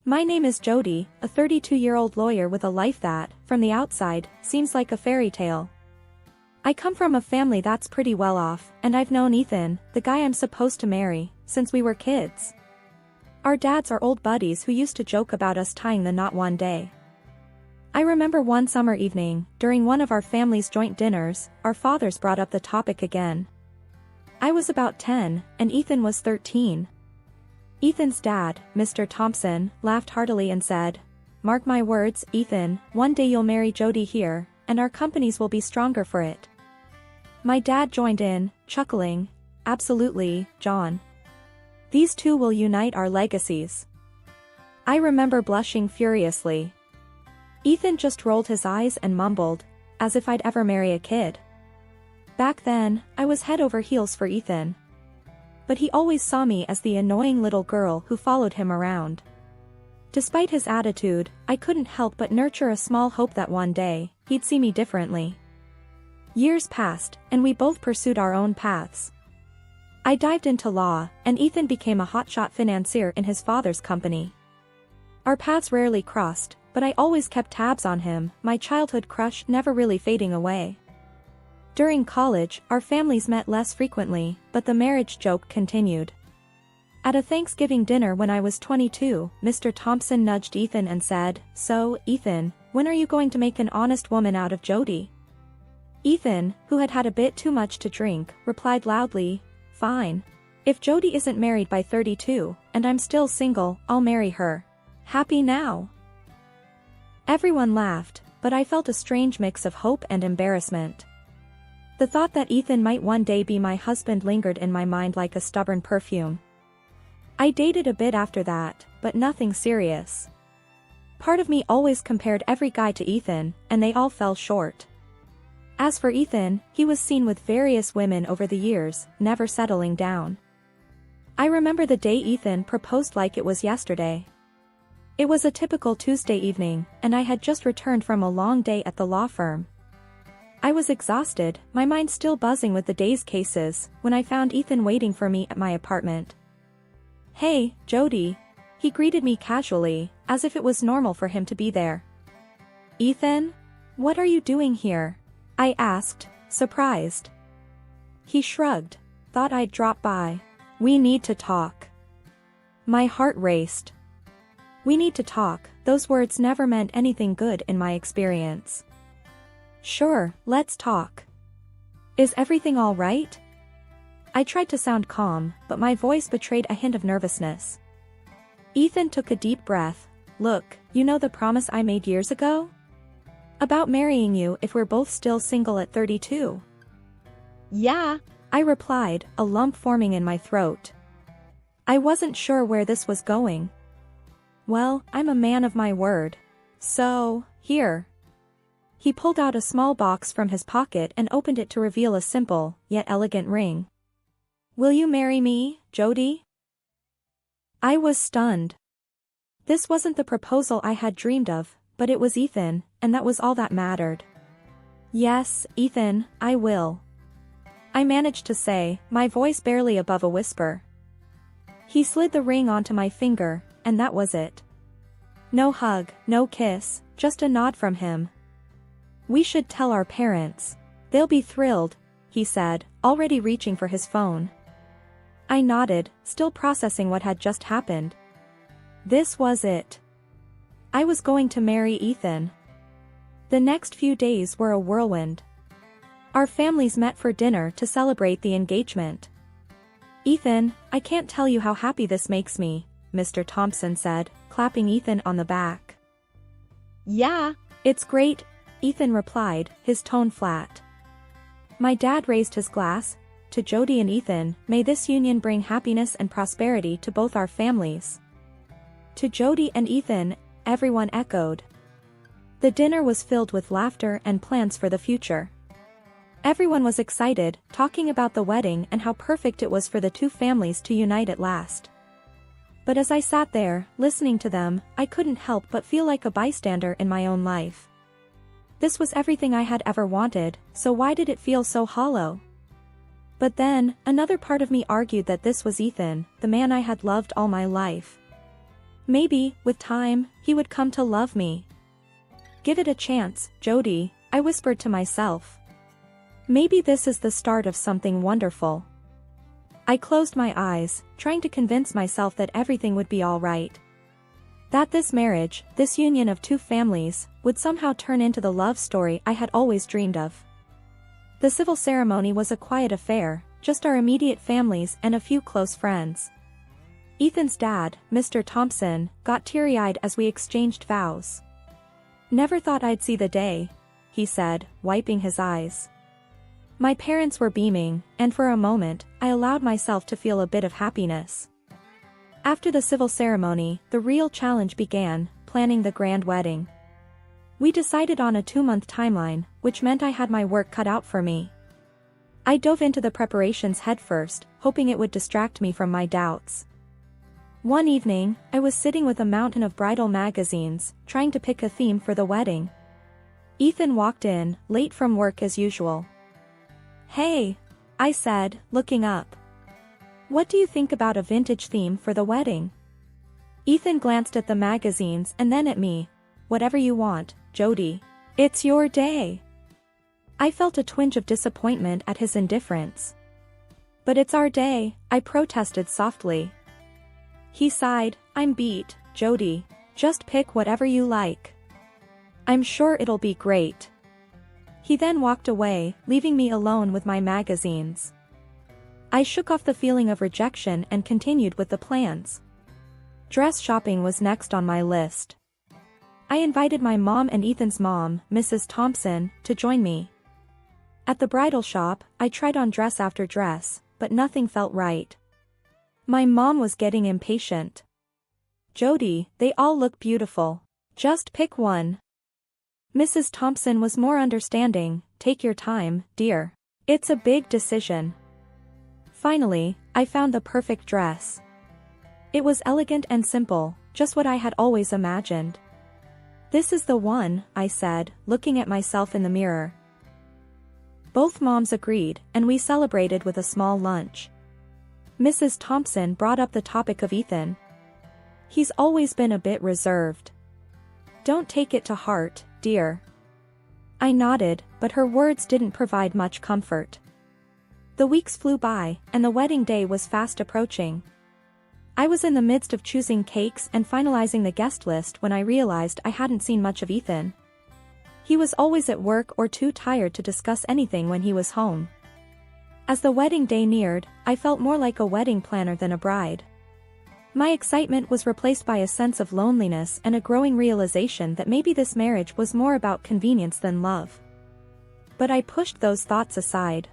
My name is Jody, a 32-year-old lawyer with a life that, from the outside, seems like a fairy tale. I come from a family that's pretty well off, and I've known Ethan, the guy I'm supposed to marry, since we were kids. Our dads are old buddies who used to joke about us tying the knot one day. I remember one summer evening, during one of our family's joint dinners, our fathers brought up the topic again. I was about 10, and Ethan was 13. Ethan's dad, Mr. Thompson, laughed heartily and said, "Mark my words, Ethan, one day you'll marry Jody here, and our companies will be stronger for it." My dad joined in, chuckling, "Absolutely, John. These two will unite our legacies." I remember blushing furiously. Ethan just rolled his eyes and mumbled, as if I'd ever marry a kid. Back then, I was head over heels for Ethan. But he always saw me as the annoying little girl who followed him around. Despite his attitude, I couldn't help but nurture a small hope that one day, he'd see me differently. Years passed, and we both pursued our own paths. I dived into law, and Ethan became a hotshot financier in his father's company. Our paths rarely crossed, but I always kept tabs on him, my childhood crush never really fading away. During college, our families met less frequently, but the marriage joke continued. At a Thanksgiving dinner when I was 22, Mr. Thompson nudged Ethan and said, "So, Ethan, when are you going to make an honest woman out of Jody?" Ethan, who had had a bit too much to drink, replied loudly, "Fine. If Jody isn't married by 32, and I'm still single, I'll marry her. Happy now?" Everyone laughed, but I felt a strange mix of hope and embarrassment. The thought that Ethan might one day be my husband lingered in my mind like a stubborn perfume. I dated a bit after that, but nothing serious. Part of me always compared every guy to Ethan, and they all fell short. As for Ethan, he was seen with various women over the years, never settling down. I remember the day Ethan proposed like it was yesterday. It was a typical Tuesday evening, and I had just returned from a long day at the law firm. I was exhausted, my mind still buzzing with the day's cases, when I found Ethan waiting for me at my apartment. "Hey, Jody." He greeted me casually, as if it was normal for him to be there. "Ethan? What are you doing here?" I asked, surprised. He shrugged. "Thought I'd drop by. We need to talk." My heart raced. "We need to talk," those words never meant anything good in my experience. "Sure, let's talk. Is everything all right?" I tried to sound calm, but my voice betrayed a hint of nervousness. Ethan took a deep breath. "Look, you know the promise I made years ago? About marrying you if we're both still single at 32. "Yeah," I replied, a lump forming in my throat. I wasn't sure where this was going. "Well, I'm a man of my word. So, here." He pulled out a small box from his pocket and opened it to reveal a simple, yet elegant ring. "Will you marry me, Jody?" I was stunned. This wasn't the proposal I had dreamed of, but it was Ethan, and that was all that mattered. "Yes, Ethan, I will," I managed to say, my voice barely above a whisper. He slid the ring onto my finger, and that was it. No hug, no kiss, just a nod from him. "We should tell our parents. They'll be thrilled," he said, already reaching for his phone. I nodded, still processing what had just happened. This was it. I was going to marry Ethan. The next few days were a whirlwind. Our families met for dinner to celebrate the engagement. "Ethan, I can't tell you how happy this makes me," Mr. Thompson said, clapping Ethan on the back. "Yeah, it's great," Ethan replied, his tone flat. My dad raised his glass. "To Jody and Ethan, may this union bring happiness and prosperity to both our families." "To Jody and Ethan," everyone echoed. The dinner was filled with laughter and plans for the future. Everyone was excited, talking about the wedding and how perfect it was for the two families to unite at last. But as I sat there, listening to them, I couldn't help but feel like a bystander in my own life. This was everything I had ever wanted, so why did it feel so hollow? But then, another part of me argued that this was Ethan, the man I had loved all my life. Maybe, with time, he would come to love me. Give it a chance, Jody, I whispered to myself. Maybe this is the start of something wonderful. I closed my eyes, trying to convince myself that everything would be all right. That this marriage, this union of two families, would somehow turn into the love story I had always dreamed of. The civil ceremony was a quiet affair, just our immediate families and a few close friends. Ethan's dad, Mr. Thompson, got teary-eyed as we exchanged vows. "Never thought I'd see the day," he said, wiping his eyes. My parents were beaming, and for a moment, I allowed myself to feel a bit of happiness. After the civil ceremony, the real challenge began, planning the grand wedding. We decided on a 2-month timeline, which meant I had my work cut out for me. I dove into the preparations headfirst, hoping it would distract me from my doubts. One evening, I was sitting with a mountain of bridal magazines, trying to pick a theme for the wedding. Ethan walked in, late from work as usual. "Hey," I said, looking up. "What do you think about a vintage theme for the wedding?" Ethan glanced at the magazines and then at me. "Whatever you want, Jody. It's your day." I felt a twinge of disappointment at his indifference. "But it's our day," I protested softly. He sighed. "I'm beat, Jody. Just pick whatever you like. I'm sure it'll be great." He then walked away, leaving me alone with my magazines. I shook off the feeling of rejection and continued with the plans. Dress shopping was next on my list. I invited my mom and Ethan's mom, Mrs. Thompson, to join me. At the bridal shop, I tried on dress after dress, but nothing felt right. My mom was getting impatient. "Jody, they all look beautiful. Just pick one." Mrs. Thompson was more understanding. "Take your time, dear. It's a big decision." Finally, I found the perfect dress. It was elegant and simple, just what I had always imagined. "This is the one," I said, looking at myself in the mirror. Both moms agreed, and we celebrated with a small lunch. Mrs. Thompson brought up the topic of Ethan. "He's always been a bit reserved. Don't take it to heart, dear." I nodded, but her words didn't provide much comfort. The weeks flew by, and the wedding day was fast approaching. I was in the midst of choosing cakes and finalizing the guest list when I realized I hadn't seen much of Ethan. He was always at work or too tired to discuss anything when he was home. As the wedding day neared, I felt more like a wedding planner than a bride. My excitement was replaced by a sense of loneliness and a growing realization that maybe this marriage was more about convenience than love. But I pushed those thoughts aside.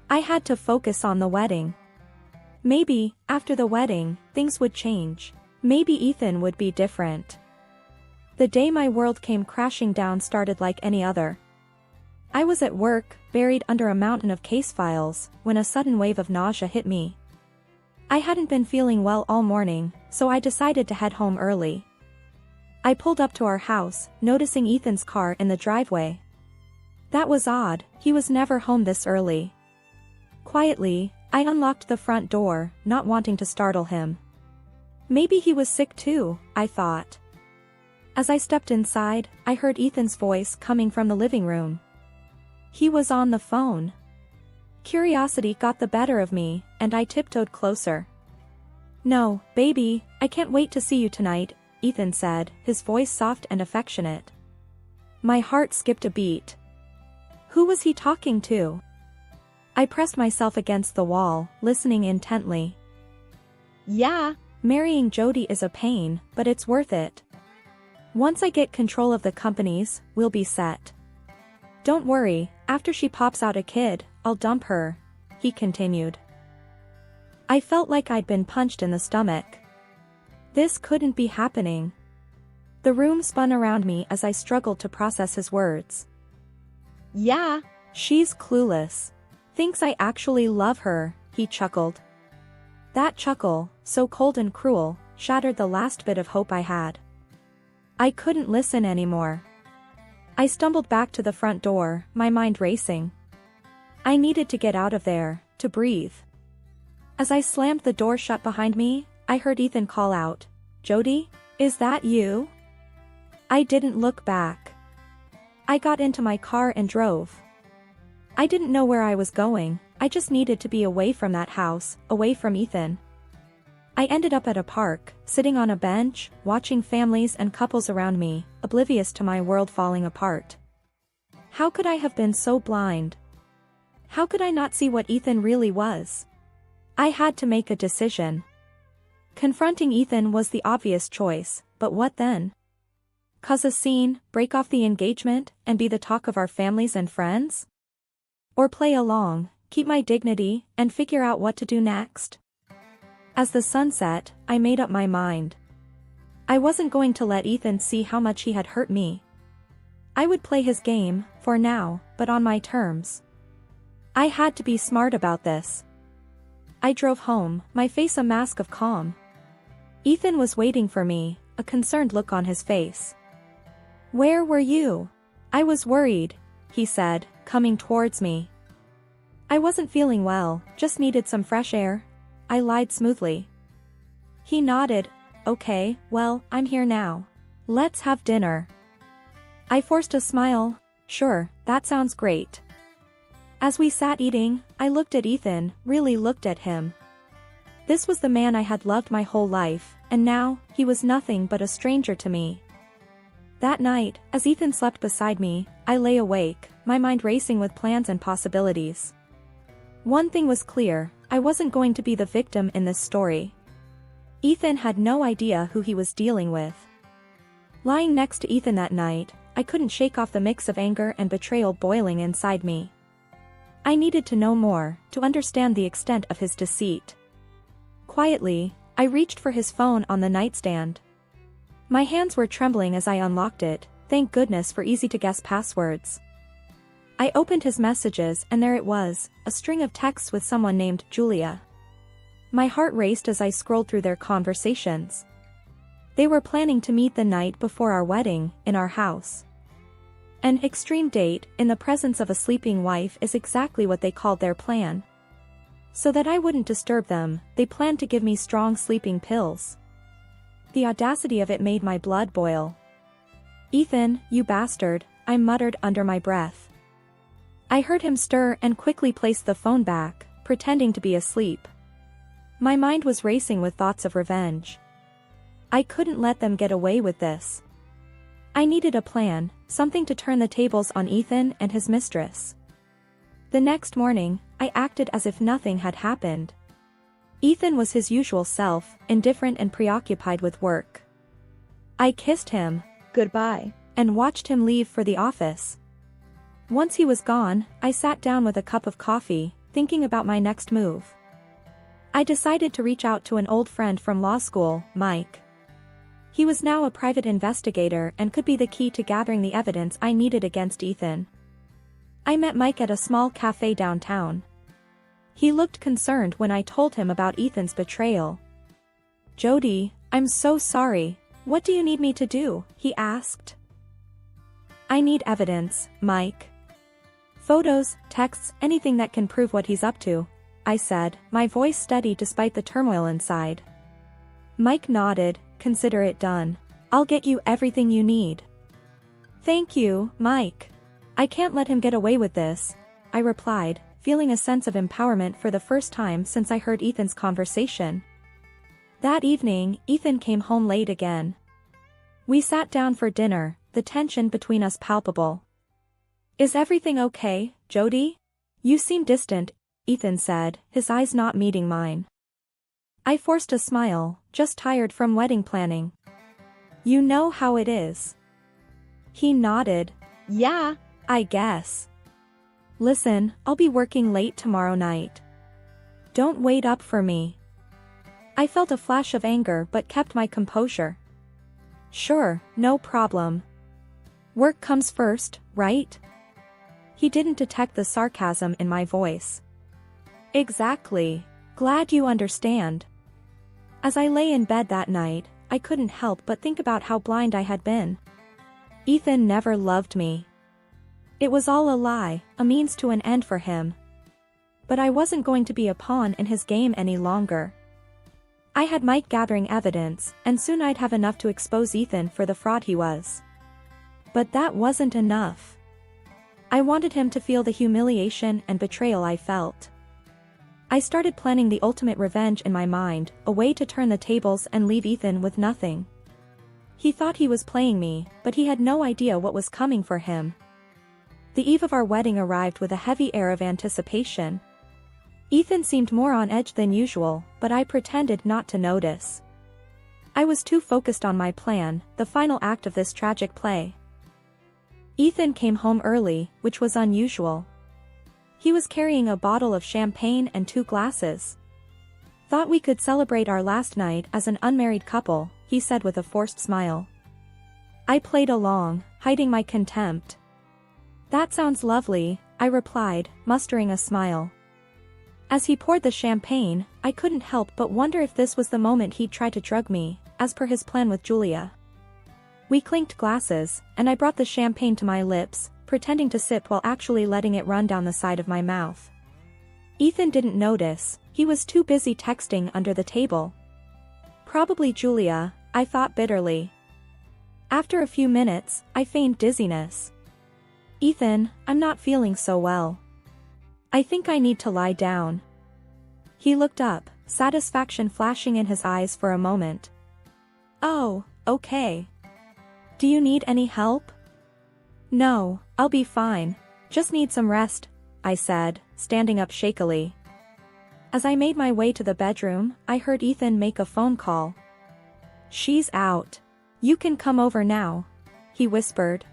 I had to focus on the wedding. Maybe, after the wedding, things would change. Maybe Ethan would be different. The day my world came crashing down started like any other. I was at work, buried under a mountain of case files, when a sudden wave of nausea hit me. I hadn't been feeling well all morning, so I decided to head home early. I pulled up to our house, noticing Ethan's car in the driveway. That was odd, he was never home this early. Quietly, I unlocked the front door, not wanting to startle him. Maybe he was sick too, I thought. As I stepped inside, I heard Ethan's voice coming from the living room. He was on the phone. Curiosity got the better of me, and I tiptoed closer. "No, baby, I can't wait to see you tonight," Ethan said, his voice soft and affectionate. My heart skipped a beat. Who was he talking to? I pressed myself against the wall, listening intently. "Yeah, marrying Jody is a pain, but it's worth it. Once I get control of the companies, we'll be set. Don't worry, after she pops out a kid, I'll dump her," he continued. I felt like I'd been punched in the stomach. This couldn't be happening. The room spun around me as I struggled to process his words. "Yeah, she's clueless. Thinks I actually love her," he chuckled. That chuckle, so cold and cruel, shattered the last bit of hope I had. I couldn't listen anymore. I stumbled back to the front door, my mind racing. I needed to get out of there, to breathe. As I slammed the door shut behind me, I heard Ethan call out, Jody? Is that you? I didn't look back. I got into my car and drove. I didn't know where I was going, I just needed to be away from that house, away from Ethan. I ended up at a park, sitting on a bench, watching families and couples around me, oblivious to my world falling apart. How could I have been so blind? How could I not see what Ethan really was? I had to make a decision. Confronting Ethan was the obvious choice, but what then? Cause a scene, break off the engagement, and be the talk of our families and friends? Or play along, keep my dignity, and figure out what to do next? As the sun set, I made up my mind. I wasn't going to let Ethan see how much he had hurt me. I would play his game, for now, but on my terms. I had to be smart about this. I drove home, my face a mask of calm. Ethan was waiting for me, a concerned look on his face. "Where were you?" "I was worried," he said, coming towards me. "I wasn't feeling well, just needed some fresh air." I lied smoothly. He nodded. "Okay, well, I'm here now. Let's have dinner." I forced a smile. "Sure, that sounds great." As we sat eating, I looked at Ethan, really looked at him. This was the man I had loved my whole life, and now, he was nothing but a stranger to me. That night, as Ethan slept beside me, I lay awake, my mind racing with plans and possibilities. One thing was clear, I wasn't going to be the victim in this story. Ethan had no idea who he was dealing with. Lying next to Ethan that night, I couldn't shake off the mix of anger and betrayal boiling inside me. I needed to know more, to understand the extent of his deceit. Quietly, I reached for his phone on the nightstand. My hands were trembling as I unlocked it, thank goodness for easy-to-guess passwords. I opened his messages and there it was, a string of texts with someone named Julia. My heart raced as I scrolled through their conversations. They were planning to meet the night before our wedding, in our house. An extreme date, in the presence of a sleeping wife is exactly what they called their plan. So that I wouldn't disturb them, they planned to give me strong sleeping pills. The audacity of it made my blood boil. "Ethan, you bastard," I muttered under my breath. I heard him stir and quickly place the phone back, pretending to be asleep. My mind was racing with thoughts of revenge. I couldn't let them get away with this. I needed a plan, something to turn the tables on Ethan and his mistress. The next morning, I acted as if nothing had happened. Ethan was his usual self, indifferent and preoccupied with work. I kissed him, goodbye, and watched him leave for the office. Once he was gone, I sat down with a cup of coffee, thinking about my next move. I decided to reach out to an old friend from law school, Mike. He was now a private investigator and could be the key to gathering the evidence I needed against Ethan. I met Mike at a small cafe downtown. He looked concerned when I told him about Ethan's betrayal. "Jody, I'm so sorry. What do you need me to do?" he asked. "I need evidence, Mike. Photos, texts, anything that can prove what he's up to," I said, my voice steady despite the turmoil inside. Mike nodded. "Consider it done. I'll get you everything you need." "Thank you, Mike. I can't let him get away with this," I replied, feeling a sense of empowerment for the first time since I heard Ethan's conversation. That evening, Ethan came home late again. We sat down for dinner, the tension between us palpable. "Is everything okay, Jody? You seem distant," Ethan said, his eyes not meeting mine. I forced a smile, just tired from wedding planning. "You know how it is." He nodded. "Yeah, I guess. Listen, I'll be working late tomorrow night. Don't wait up for me." I felt a flash of anger but kept my composure. "Sure, no problem. Work comes first, right?" He didn't detect the sarcasm in my voice. "Exactly. Glad you understand." As I lay in bed that night, I couldn't help but think about how blind I had been. Ethan never loved me. It was all a lie, a means to an end for him. But I wasn't going to be a pawn in his game any longer. I had Mike gathering evidence, and soon I'd have enough to expose Ethan for the fraud he was. But that wasn't enough. I wanted him to feel the humiliation and betrayal I felt. I started planning the ultimate revenge in my mind, a way to turn the tables and leave Ethan with nothing. He thought he was playing me, but he had no idea what was coming for him. The eve of our wedding arrived with a heavy air of anticipation. Ethan seemed more on edge than usual, but I pretended not to notice. I was too focused on my plan, the final act of this tragic play. Ethan came home early, which was unusual. He was carrying a bottle of champagne and 2 glasses. "Thought we could celebrate our last night as an unmarried couple," he said with a forced smile. I played along, hiding my contempt. "That sounds lovely," I replied, mustering a smile. As he poured the champagne, I couldn't help but wonder if this was the moment he'd try to drug me, as per his plan with Julia. We clinked glasses, and I brought the champagne to my lips, pretending to sip while actually letting it run down the side of my mouth. Ethan didn't notice, he was too busy texting under the table. Probably Julia, I thought bitterly. After a few minutes, I feigned dizziness. "Ethan, I'm not feeling so well. I think I need to lie down." He looked up, satisfaction flashing in his eyes for a moment. "Oh, okay. Do you need any help?" "No, I'll be fine. Just need some rest," I said, standing up shakily. As I made my way to the bedroom, I heard Ethan make a phone call. "She's out. You can come over now," he whispered.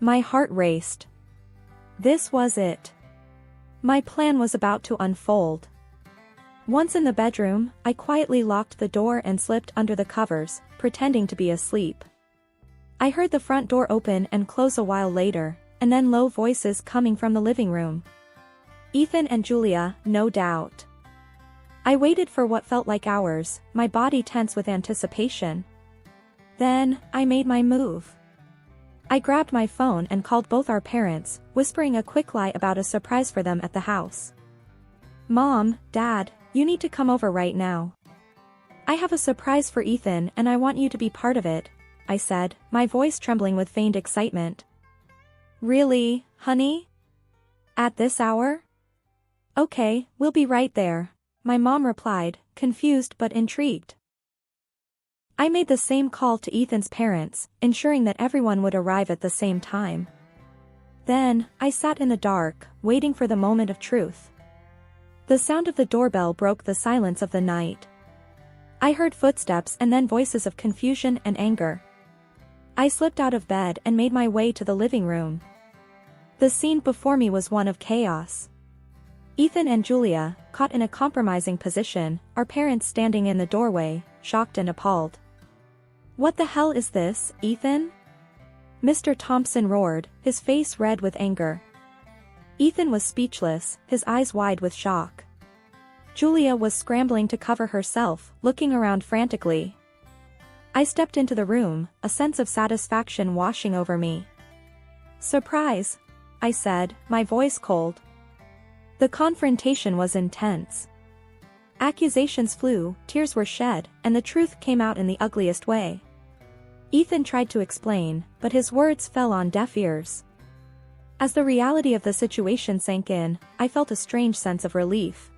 My heart raced. This was it. My plan was about to unfold. Once in the bedroom, I quietly locked the door and slipped under the covers, pretending to be asleep. I heard the front door open and close a while later, and then low voices coming from the living room. Ethan and Julia, no doubt. I waited for what felt like hours, my body tense with anticipation. Then, I made my move. I grabbed my phone and called both our parents, whispering a quick lie about a surprise for them at the house. "Mom, Dad, you need to come over right now. I have a surprise for Ethan and I want you to be part of it," I said, my voice trembling with feigned excitement. "Really, honey? At this hour?" "Okay, we'll be right there," my mom replied, confused but intrigued. I made the same call to Ethan's parents, ensuring that everyone would arrive at the same time. Then, I sat in the dark, waiting for the moment of truth. The sound of the doorbell broke the silence of the night. I heard footsteps and then voices of confusion and anger. I slipped out of bed and made my way to the living room. The scene before me was one of chaos. Ethan and Julia, caught in a compromising position, our parents standing in the doorway, shocked and appalled. "What the hell is this, Ethan?" Mr. Thompson roared, his face red with anger. Ethan was speechless, his eyes wide with shock. Julia was scrambling to cover herself, looking around frantically. I stepped into the room, a sense of satisfaction washing over me. "Surprise," I said, my voice cold. The confrontation was intense. Accusations flew, tears were shed, and the truth came out in the ugliest way. Ethan tried to explain, but his words fell on deaf ears. As the reality of the situation sank in, I felt a strange sense of relief.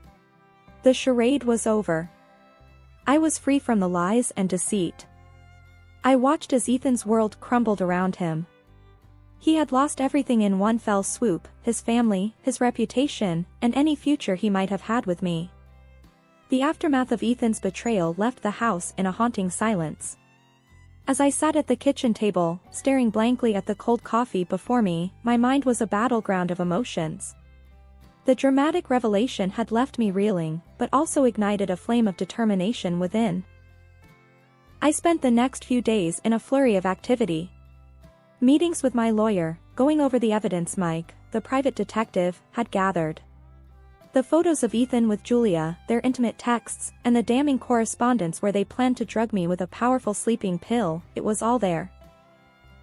The charade was over. I was free from the lies and deceit. I watched as Ethan's world crumbled around him. He had lost everything in one fell swoop, his family, his reputation, and any future he might have had with me. The aftermath of Ethan's betrayal left the house in a haunting silence. As I sat at the kitchen table, staring blankly at the cold coffee before me, my mind was a battleground of emotions. The dramatic revelation had left me reeling, but also ignited a flame of determination within. I spent the next few days in a flurry of activity. Meetings with my lawyer, going over the evidence Mike, the private detective, had gathered. The photos of Ethan with Julia, their intimate texts, and the damning correspondence where they planned to drug me with a powerful sleeping pill, it was all there.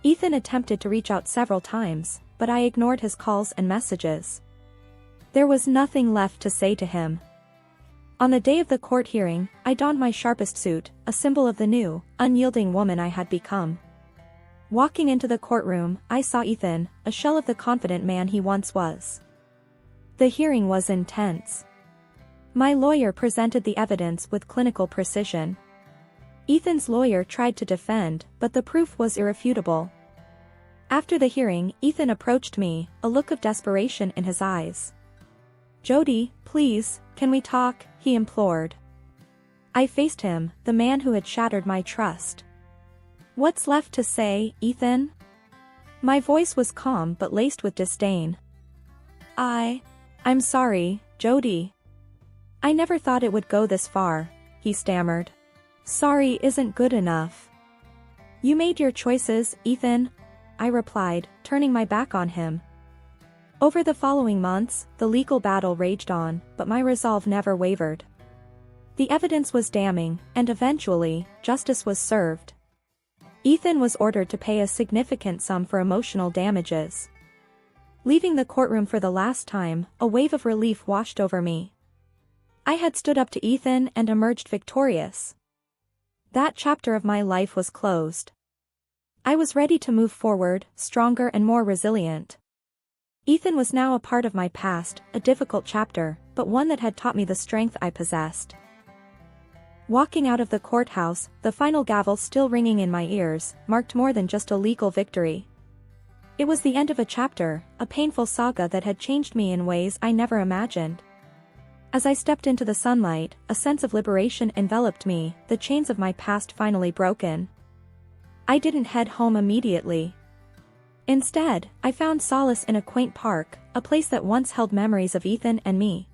Ethan attempted to reach out several times, but I ignored his calls and messages. There was nothing left to say to him. On the day of the court hearing, I donned my sharpest suit, a symbol of the new, unyielding woman I had become. Walking into the courtroom, I saw Ethan, a shell of the confident man he once was. The hearing was intense. My lawyer presented the evidence with clinical precision. Ethan's lawyer tried to defend, but the proof was irrefutable. After the hearing, Ethan approached me, a look of desperation in his eyes. "Jody, please, can we talk?" he implored. I faced him, the man who had shattered my trust. "What's left to say, Ethan?" My voice was calm but laced with disdain. I'm sorry, Jody. I never thought it would go this far," he stammered. "Sorry isn't good enough." "You made your choices, Ethan," I replied, turning my back on him. Over the following months, the legal battle raged on, but my resolve never wavered. The evidence was damning, and eventually, justice was served. Ethan was ordered to pay a significant sum for emotional damages. Leaving the courtroom for the last time, a wave of relief washed over me. I had stood up to Ethan and emerged victorious. That chapter of my life was closed. I was ready to move forward, stronger and more resilient. Ethan was now a part of my past, a difficult chapter, but one that had taught me the strength I possessed. Walking out of the courthouse, the final gavel still ringing in my ears, marked more than just a legal victory. It was the end of a chapter, a painful saga that had changed me in ways I never imagined. As I stepped into the sunlight, a sense of liberation enveloped me, the chains of my past finally broken. I didn't head home immediately. Instead, I found solace in a quaint park, a place that once held memories of Ethan and me.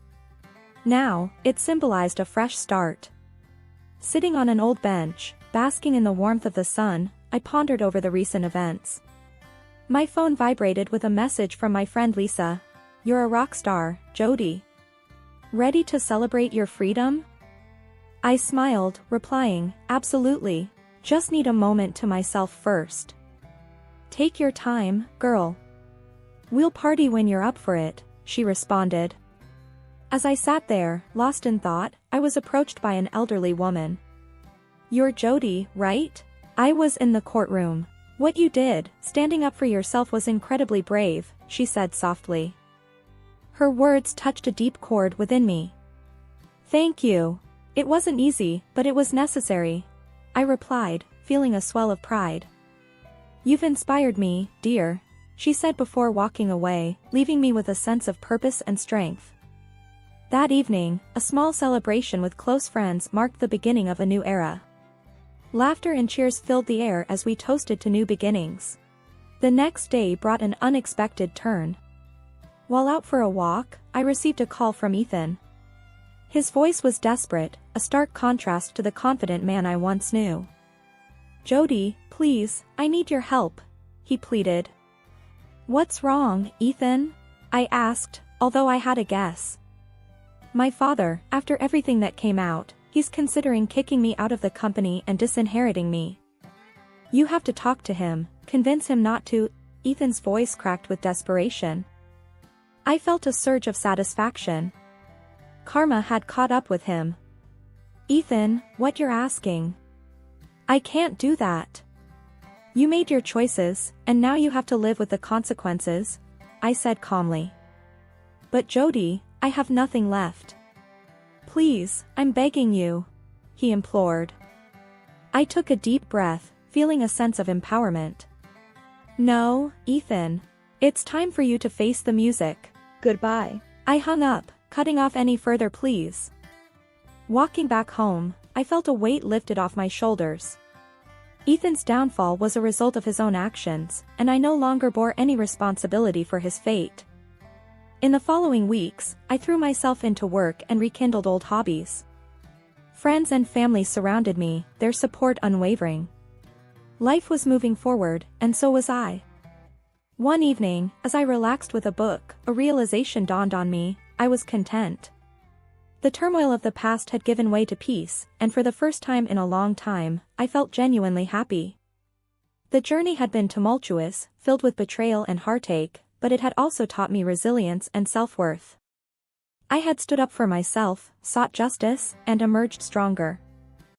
Now, it symbolized a fresh start. Sitting on an old bench, basking in the warmth of the sun, I pondered over the recent events. My phone vibrated with a message from my friend Lisa. "You're a rock star, Jody. Ready to celebrate your freedom?" I smiled, replying, "Absolutely. Just need a moment to myself first." "Take your time, girl. We'll party when you're up for it," she responded. As I sat there, lost in thought, I was approached by an elderly woman. "You're Jody, right?" I was in the courtroom. "What you did, standing up for yourself, was incredibly brave," she said softly. Her words touched a deep chord within me. "Thank you. It wasn't easy, but it was necessary," I replied, feeling a swell of pride. "You've inspired me, dear," she said before walking away, leaving me with a sense of purpose and strength. That evening, a small celebration with close friends marked the beginning of a new era. Laughter and cheers filled the air as we toasted to new beginnings. The next day brought an unexpected turn. While out for a walk, I received a call from Ethan. His voice was desperate, a stark contrast to the confident man I once knew. "Jody, please, I need your help," he pleaded. "What's wrong, Ethan?" I asked, although I had a guess. "My father, after everything that came out, he's considering kicking me out of the company and disinheriting me. You have to talk to him, convince him not to." Ethan's voice cracked with desperation. I felt a surge of satisfaction. Karma had caught up with him. "Ethan, what you're asking? I can't do that. You made your choices, and now you have to live with the consequences," I said calmly. "But Jody, I have nothing left. Please, I'm begging you," he implored. I took a deep breath, feeling a sense of empowerment. "No, Ethan. It's time for you to face the music. Goodbye." I hung up, cutting off any further pleas. Walking back home, I felt a weight lifted off my shoulders. Ethan's downfall was a result of his own actions, and I no longer bore any responsibility for his fate. In the following weeks, I threw myself into work and rekindled old hobbies. Friends and family surrounded me, their support unwavering. Life was moving forward, and so was I. One evening, as I relaxed with a book, a realization dawned on me: I was content. The turmoil of the past had given way to peace, and for the first time in a long time, I felt genuinely happy. The journey had been tumultuous, filled with betrayal and heartache, but it had also taught me resilience and self-worth. I had stood up for myself, sought justice, and emerged stronger.